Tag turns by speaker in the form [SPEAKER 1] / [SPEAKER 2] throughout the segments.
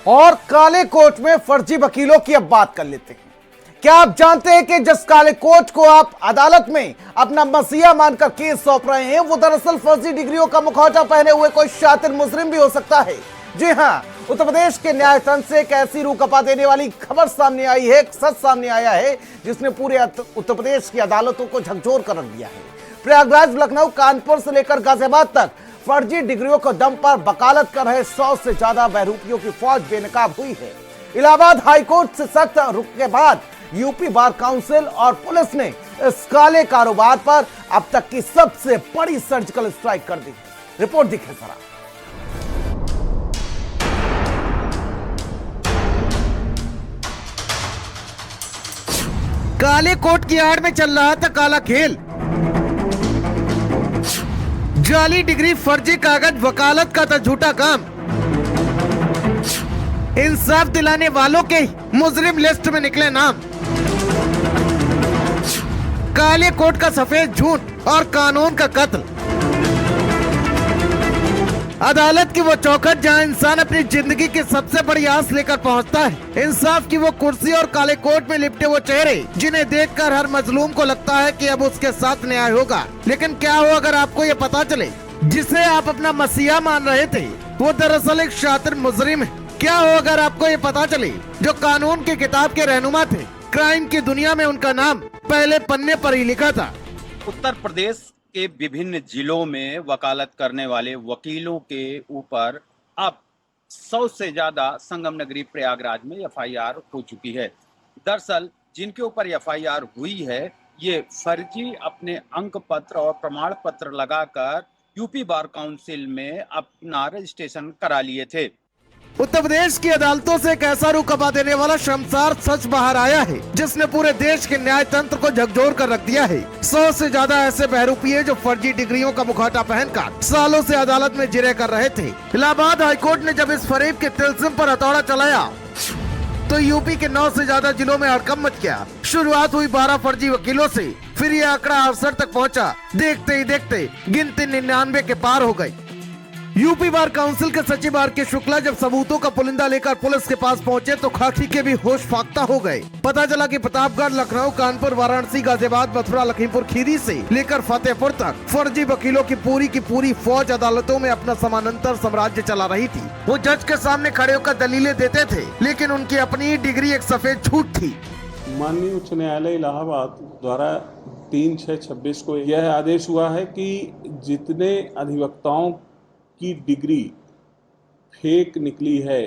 [SPEAKER 1] और काले कोट में फर्जी वकीलों की अब बात कर लेते हैं। क्या आप जानते हैं कि जिस काले कोट को आप अदालत में अपना मसीहा मानकर केस सौंप रहे हैं, वो दरअसल फर्जी डिग्रियों का मुखौटा पहने हुए कोई शातिर मुजरिम भी हो सकता है। जी हां, उत्तर प्रदेश के न्यायतंत्र से एक ऐसी रूह कपा देने वाली खबर सामने आई है, एक सच सामने आया है जिसने पूरे उत्तर प्रदेश की अदालतों को झकझोर कर रख दिया है। प्रयागराज, लखनऊ, कानपुर से लेकर गाजियाबाद तक फर्जी डिग्रियों को दम पर वकालत कर रहे 100 से ज्यादा बहरूपियों की फौज बेनकाब हुई है। इलाहाबाद हाईकोर्ट से सख्त रुख के बाद यूपी बार काउंसिल और पुलिस ने इस काले कारोबार पर अब तक की सबसे बड़ी सर्जिकल स्ट्राइक कर दी है। रिपोर्ट दिखे जरा।
[SPEAKER 2] काले कोट की आड़ में चल रहा था काला खेल। जाली डिग्री, फर्जी कागज, वकालत का था झूठा काम। इंसाफ दिलाने वालों के मुजरिम लिस्ट में निकले नाम। काले कोट का सफेद झूठ और कानून का कत्ल। अदालत की वो चौखट जहां इंसान अपनी जिंदगी की सबसे बड़ी आस लेकर पहुंचता है। इंसाफ की वो कुर्सी और काले कोट में लिपटे वो चेहरे जिन्हें देखकर हर मजलूम को लगता है कि अब उसके साथ न्याय होगा। लेकिन क्या हो अगर आपको ये पता चले जिसे आप अपना मसीहा मान रहे थे वो दरअसल एक शातिर मुजरिम है। क्या हो अगर आपको ये पता चले जो कानून की किताब के रहनुमा थे, क्राइम की दुनिया में उनका नाम पहले पन्ने पर ही लिखा था।
[SPEAKER 3] उत्तर प्रदेश के विभिन्न जिलों में वकालत करने वाले वकीलों के ऊपर अब 100 से ज्यादा संगम नगरी प्रयागराज में एफआईआर हो चुकी है। दरअसल जिनके ऊपर एफआईआर हुई है ये फर्जी अपने अंक पत्र और प्रमाण पत्र लगाकर यूपी बार काउंसिल में अपना रजिस्ट्रेशन करा लिए थे।
[SPEAKER 2] उत्तर प्रदेश की अदालतों से एक ऐसा रूह कपा देने वाला शर्मसार सच बाहर आया है जिसने पूरे देश के न्याय तंत्र को झकझोर कर रख दिया है। 100 से ज्यादा ऐसे बहरूपिये जो फर्जी डिग्रियों का मुखौटा पहनकर सालों से अदालत में जिरे कर रहे थे। इलाहाबाद हाईकोर्ट ने जब इस फरेब के तिलस्म पर हथौड़ा चलाया तो यूपी के 9 से ज्यादा जिलों में हड़कंप मच गया। शुरुआत हुई 12 फर्जी वकीलों से, फिर ये आंकड़ा 68 तक पहुंचा। देखते ही देखते गिनती 99 के पार हो गई। यूपी बार काउंसिल के सचिव आर.के. शुक्ला जब सबूतों का पुलिंदा लेकर पुलिस के पास पहुंचे तो खाकी के भी होश फाख्ता हो गए। पता चला कि प्रतापगढ़, लखनऊ, कानपुर, वाराणसी, गाजियाबाद, मथुरा, लखीमपुर खीरी से लेकर फतेहपुर तक फर्जी वकीलों की पूरी फौज अदालतों में अपना समानांतर साम्राज्य चला रही थी। वो जज के सामने खड़े होकर दलीलें देते थे, लेकिन उनकी अपनी डिग्री एक सफेद झूठ थी।
[SPEAKER 4] माननीय उच्च न्यायालय इलाहाबाद द्वारा 3/6/26 को यह आदेश हुआ है कि जितने अधिवक्ताओं की डिग्री फेक निकली है,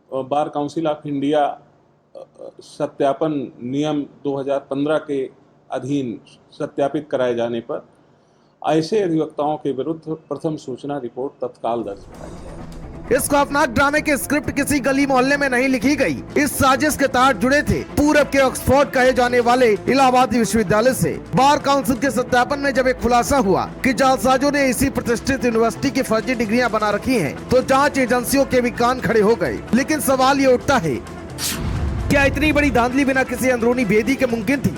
[SPEAKER 4] बार काउंसिल ऑफ इंडिया सत्यापन नियम 2015 के अधीन सत्यापित कराए जाने पर ऐसे अधिवक्ताओं के विरुद्ध प्रथम सूचना रिपोर्ट तत्काल दर्ज कराई जाए।
[SPEAKER 2] इस खौफनाक ड्रामे की स्क्रिप्ट किसी गली मोहल्ले में नहीं लिखी गई। इस साजिश के तार जुड़े थे पूरब के ऑक्सफोर्ड कहे जाने वाले इलाहाबाद विश्वविद्यालय से। बार काउंसिल के सत्यापन में जब एक खुलासा हुआ कि जालसाजों ने इसी प्रतिष्ठित यूनिवर्सिटी की फर्जी डिग्रियां बना रखी हैं, तो जांच एजेंसियों के भी कान खड़े हो गए। लेकिन सवाल ये उठता है, क्या इतनी बड़ी धांधली बिना किसी अंदरूनी भेदी के मुमकिन थी?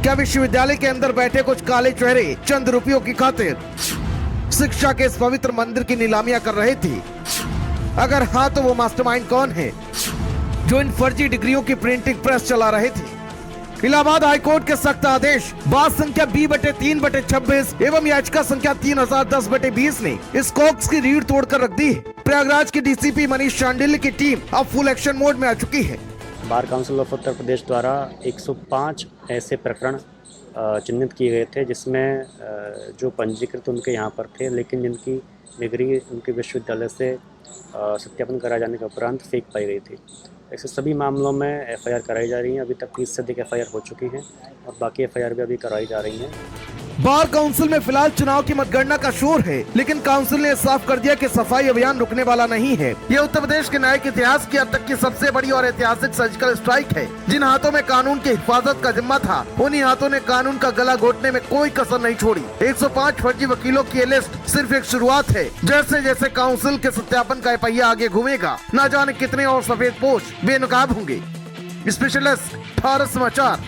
[SPEAKER 2] क्या विश्वविद्यालय के अंदर बैठे कुछ काले चेहरे चंद रुपयों की खातिर शिक्षा के इस पवित्र मंदिर की नीलामियां कर रहे थे? अगर हाँ तो वो मास्टरमाइंड कौन है जो इन फर्जी डिग्रियों की प्रिंटिंग प्रेस चला रहे थे? इलाहाबाद हाईकोर्ट के सख्त आदेश बात संख्या B/3/26 एवं याचिका संख्या 3010/20 ने इस कॉक्स की रीढ़ तोड़कर रख दी है। प्रयागराज के डीसीपी मनीष शांडिल्य की टीम अब फुल एक्शन मोड में आ चुकी है।
[SPEAKER 5] Bar council of Uttar Pradesh द्वारा 105 ऐसे प्रकरण चिन्हित किए गए थे जिसमें जो पंजीकृत उनके यहाँ पर थे, लेकिन जिनकी डिग्री उनके विश्वविद्यालय से सत्यापन कराए जाने के उपरांत फेक पाई गई थी। ऐसे सभी मामलों में एफआईआर कराई जा रही हैं। अभी तक 30 से अधिक एफआईआर हो चुकी हैं और बाकी एफआईआर भी अभी कराई जा रही हैं।
[SPEAKER 2] बार काउंसिल में फिलहाल चुनाव की मतगणना का शोर है, लेकिन काउंसिल ने साफ कर दिया कि सफाई अभियान रुकने वाला नहीं है। ये उत्तर प्रदेश के न्याय के इतिहास की अब तक की सबसे बड़ी और ऐतिहासिक सर्जिकल स्ट्राइक है। जिन हाथों में कानून की हिफाजत का जिम्मा था, उन्हीं हाथों ने कानून का गला घोटने में कोई कसर नहीं छोड़ी। 105 फर्जी वकीलों की ये लिस्ट सिर्फ एक शुरुआत है। जैसे जैसे काउंसिल के सत्यापन का पहिया आगे घूमेगा, न जाने कितने और सफेद पोश बेनकाब होंगे। स्पेशलिस्ट भारत समाचार।